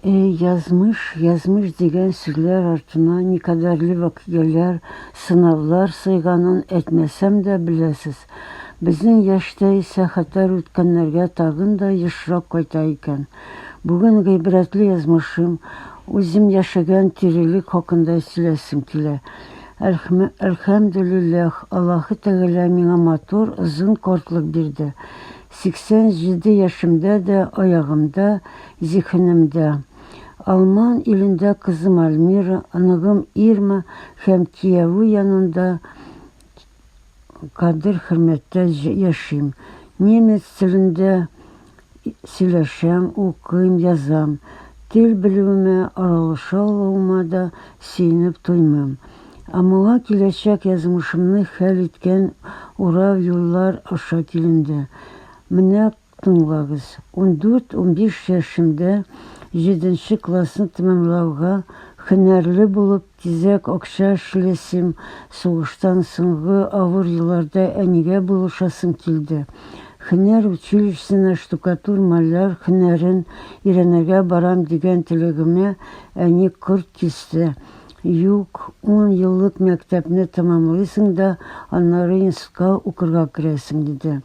Yazmış деген сүзләр артына никадәрле вакыйгалар, сынавлар сыйганын әйтмәсәм дә беләсез. Безнең яшьтә исә хәтәр үткәннәргә тагын да ешрак кайта икән. Бүген гыйбрәтле язмышым, үзем яшәгән тирелек хакында сөйләсем килә. Әлхәмдүлилләх, Аллаһы Тәгалә миңа матур, озын картлык бирде. 87 яшымда да, аягымда, зиһенемдә. Алман илендә кызым Альмира, аныгым Ирма һәм кияве янында кадер-хөрмәттә яшим. Немец телендә сөйләшәм, укыйм, язам. Тел белүемә, аралаша алуыма да сөенеп туймам. Моңа киләчәк язмышымны хәл иткән урау юллар аша киленде. Менә тыңлагыз. 14-15 яшымда 7 классны тәмамлауга һөнәрле булып тизәк акча эшләсем, сугыштан соңгы авыр елларда әнигә булышасым килде. Һөнәр училищесына штукатур маляр һөнәрен өйрәнергә барам дигән теләгемә әни кырт кисте. Юк, 10 еллык мәктәпне тәмамлыйсың да, аннары институтка укырга керәсең диде.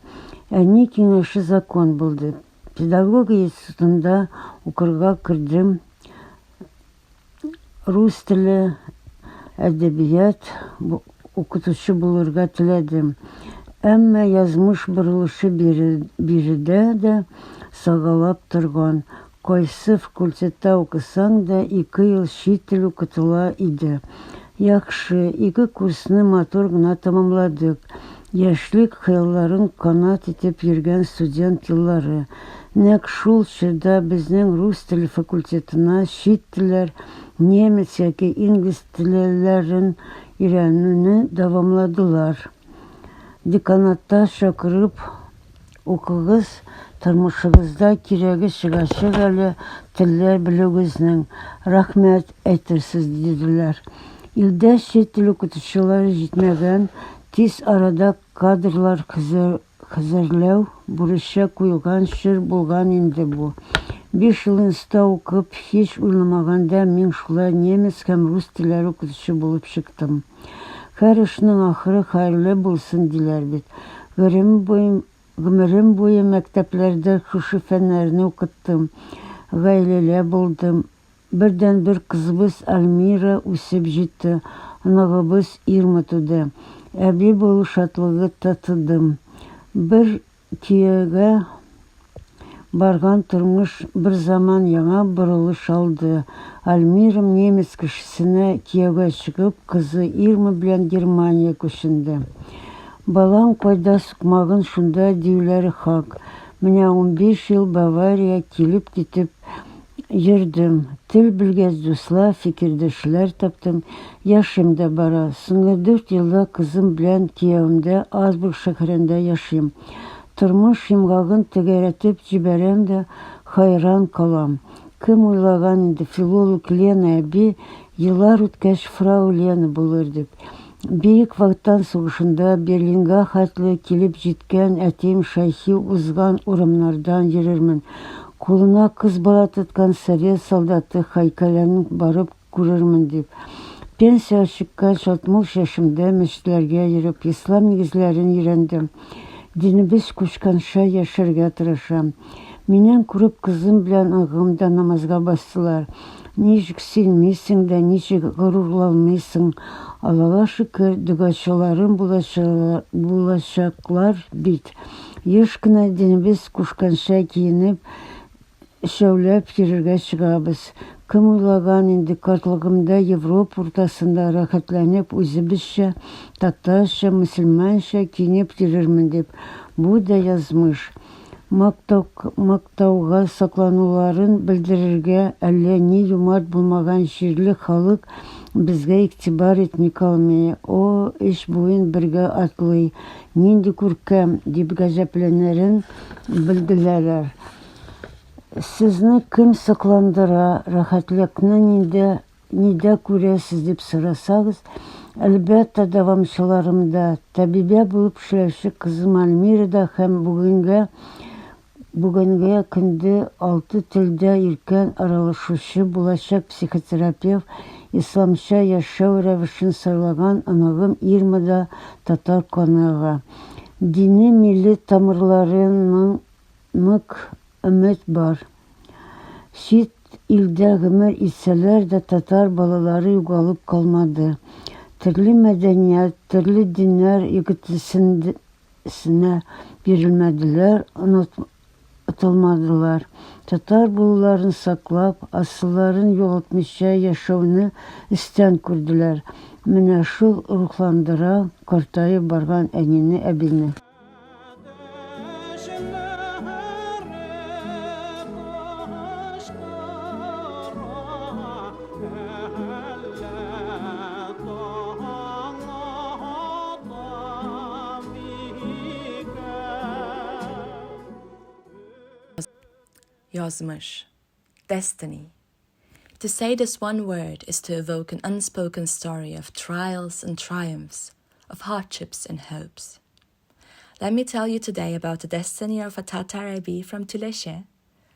Әни киңәше закон булды. Педагогия институтында укырга кердем. Рус теле, әдәбият укытучы булырга теләдем. Әмма язмыш борылышы биредә дә сагалап торган. Кайсы факультетта укысаң да 2 ел чит тел укытыла иде. Яхшы, 2 курсны матур гына тәмамладык. Яшьлек хыялларын канат итеп йөргән студент еллары. Нәкъ шул чорда безнең рус теле факультетына чит телләр, немец яки инглиз телләрен өйрәнүне дәвамладылар. Деканатта чакырып, укыгыз, тормышыгызда кирәге чыгачак әле телләр белүегезнең. Рәхмәт әйтерсез диделәр. Илдә чит тел укытучылары җитмәгән, тиз арада кадрлар хәзерләү бурыча куелган чор булган инде бу. 5 ел институтта укып, һич уйламаганда мин шулай немец һәм рус телләре укытучы булып чыктым. Һәр эшнең ахыры хәерле булсын диләр бит. Гомерем буе мәктәпләрдә шушы фәннәрне укыттым. Гаиләле булдым. Бердән-бер кызыбыз Альмира үсеп җитте. Аныгыбыз Ирма туды. Әби булу шатлыгы татыдым. Бер киягә барган тормыш бер заман яңа борылыш алды. Альмирам немец кешесенә киягә чыгып, кызы Ирма белән Германия күченде. Балам кайда сукмагын шунда диюләре хак. Менә 15 ел Бавария килеп-китеп йөрдем. Тел белгәч дуслар, фикердәшләр таптым. Яшем дә бара. Соңгы 4 елда кызым белән киявемдә Азбург шәһәрендә яшим. Тормыш йомгагын тәгәрәтеп җибәрәм дә хайран калам. Кем уйлаган инде филолог Лена әби еллар үткәч фрау Лена булыр дип. Бөек Ватан сугышында Берлинга хәтле килеп җиткән әтим Шәйхи узган урыннардан йөрермен. Кулына кыз бала тоткан совет солдаты һәйкәлен барып күрермен дип. Пенсия чыккач 60 яшымда мәчетләргә йөреп, ислам нигезләрен өйрәндем. Динебез күчкәнчә яшәргә тырышам. Миннән күреп кызым белән агымда намазга бастылар. Ничек синмисең дә, ничек горурланмыйсың. Аллага шөкер, дугачыларым булачаклар бит. Еш кенә динебез күчкәнчә киенеп, шәүләп йөрергә чыгабыз. Кем уйлаган инде картлыгымда Европа уртасында рәхәтләнеп үзебезчә, татарча, мөселманча киенеп йөрермен дип. Бу да язмыш. Мактауга саклануларын белдерергә әллә ни юмарт булмаган җирле халык безгә игътибар итми калмый. О, эш буен бергә атлый. Нинди күркәм дип гаҗәпләнәрен белделәр. Сезне кем сакландыра, рәхәтлекне нидә күрәсез дип сорасагыз, әлбәттә дәвамчыларымда, табибә булып эшләүче кызым Альмирада һәм бүгенгә Бүгенге көндә 6 телдә иркен аралашучы булачак психотерапевт исламча яшәү рәвешен сайлаган анагым Ирма Татар Calendar. Дини милли тамырларының нык өмет бар. Чит илдә гомер итсәләр дә татар балалары югалып калмады. Төрле мәдәният, төрле диннәр егетесенә бирелмәделәр, отылмадылар. Татар булуларын саклап, асылларын югалтмыйча яшәүне истән күрделәр. Менә шул рухландыра картаеп барган әнине, әбине. Yazmış. Destiny. To say this one word is to evoke an unspoken story of trials and triumphs, of hardships and hopes. Let me tell you today about the destiny of a Tatar Abi from Tuleşe,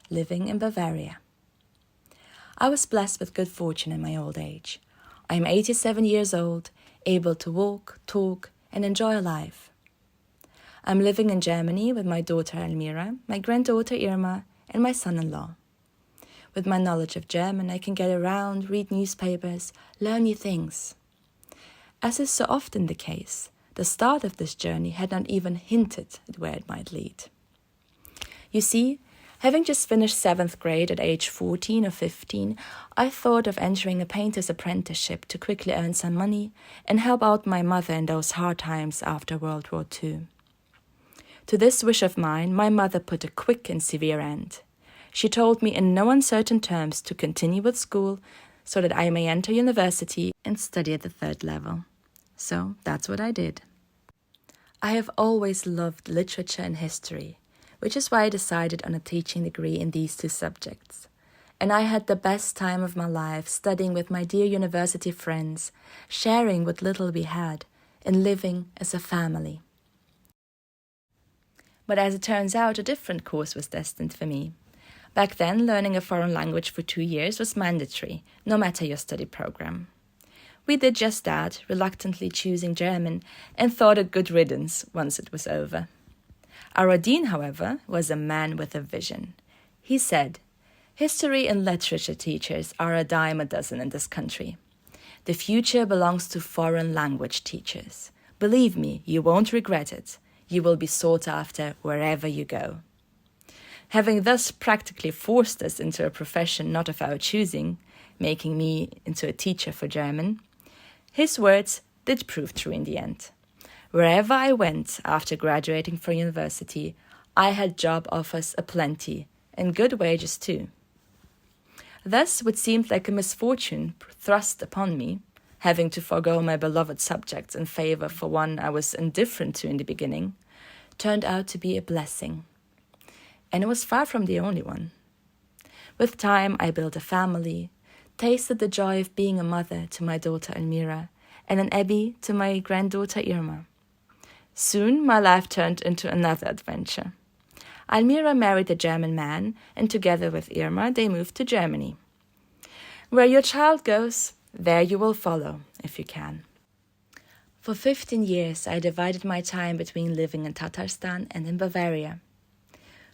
living in Bavaria. I was blessed with good fortune in my old age. I am 87 years old, able to walk, talk, and enjoy life. I'm living in Germany with my daughter Elmira, my granddaughter Irma, and my son-in-law. With my knowledge of German, I can get around, read newspapers, learn new things. As is so often the case, the start of this journey had not even hinted at where it might lead. You see, having just finished 7th grade at age 14 or 15, I thought of entering a painter's apprenticeship to quickly earn some money and help out my mother in those hard times after World War II. To this wish of mine, my mother put a quick and severe end. She told me in no uncertain terms to continue with school so that I may enter university and study at the 3rd level. So that's what I did. I have always loved literature and history, which is why I decided on a teaching degree in these 2 subjects. And I had the best time of my life studying with my dear university friends, sharing what little we had, and living as a family. But as it turns out, a different course was destined for me. Back then, learning a foreign language for 2 years was mandatory, no matter your study program. We did just that, reluctantly choosing German, and thought a good riddance once it was over. Our dean, however, was a man with a vision. He said, "History and literature teachers are a dime a dozen in this country. The future belongs to foreign language teachers. Believe me, you won't regret it. You will be sought after wherever you go." Having thus practically forced us into a profession not of our choosing, making me into a teacher for German, his words did prove true in the end. Wherever I went after graduating from university, I had job offers aplenty, and good wages too. Thus, what seemed like a misfortune thrust upon me, having to forego my beloved subjects in favor for one I was indifferent to in the beginning, turned out to be a blessing. And it was far from the only one. With time, I built a family, tasted the joy of being a mother to my daughter Elmira, and an Abby to my granddaughter Irma. Soon, my life turned into another adventure. Elmira married a German man, and together with Irma, they moved to Germany. Where your child goes, there you will follow, if you can. For 15 years, I divided my time between living in Tatarstan and in Bavaria.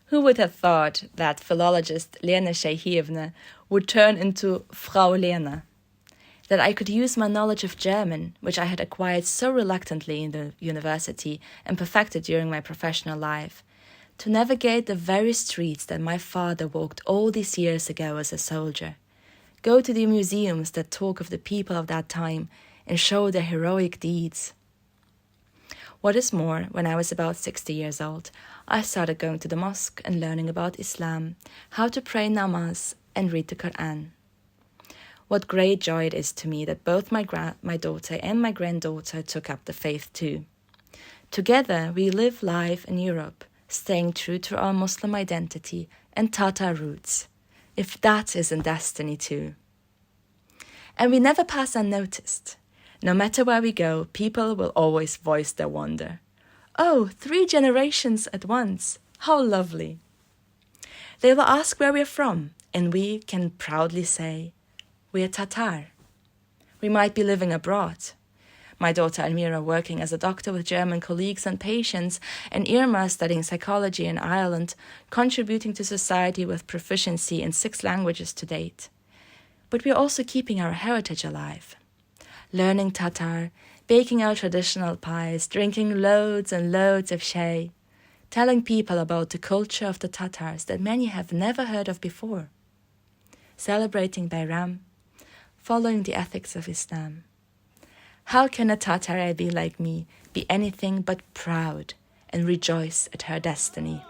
Who would have thought that philologist Lena Şäyxi would turn into Frau Lena? That I could use my knowledge of German, which I had acquired so reluctantly in the university and perfected during my professional life, to navigate the very streets that my father walked all these years ago as a soldier, go to the museums that talk of the people of that time and show their heroic deeds. What is more, when I was about 60 years old, I started going to the mosque and learning about Islam, how to pray namaz and read the Quran. What great joy it is to me that both my daughter and my granddaughter took up the faith too. Together we live life in Europe, staying true to our Muslim identity and Tatar roots, if that isn't destiny too. And we never pass unnoticed. No matter where we go, people will always voice their wonder. "Oh, 3 generations at once! How lovely!" They will ask where we're from, and we can proudly say, we're Tatar. We might be living abroad. My daughter Almira working as a doctor with German colleagues and patients, and Irma studying psychology in Ireland, contributing to society with proficiency in 6 languages to date. But we're also keeping our heritage alive. Learning Tatar, baking our traditional pies, drinking loads and loads of shay, telling people about the culture of the Tatars that many have never heard of before, celebrating Bayram, following the ethics of Islam. How can a Tatar be like me be anything but proud and rejoice at her destiny?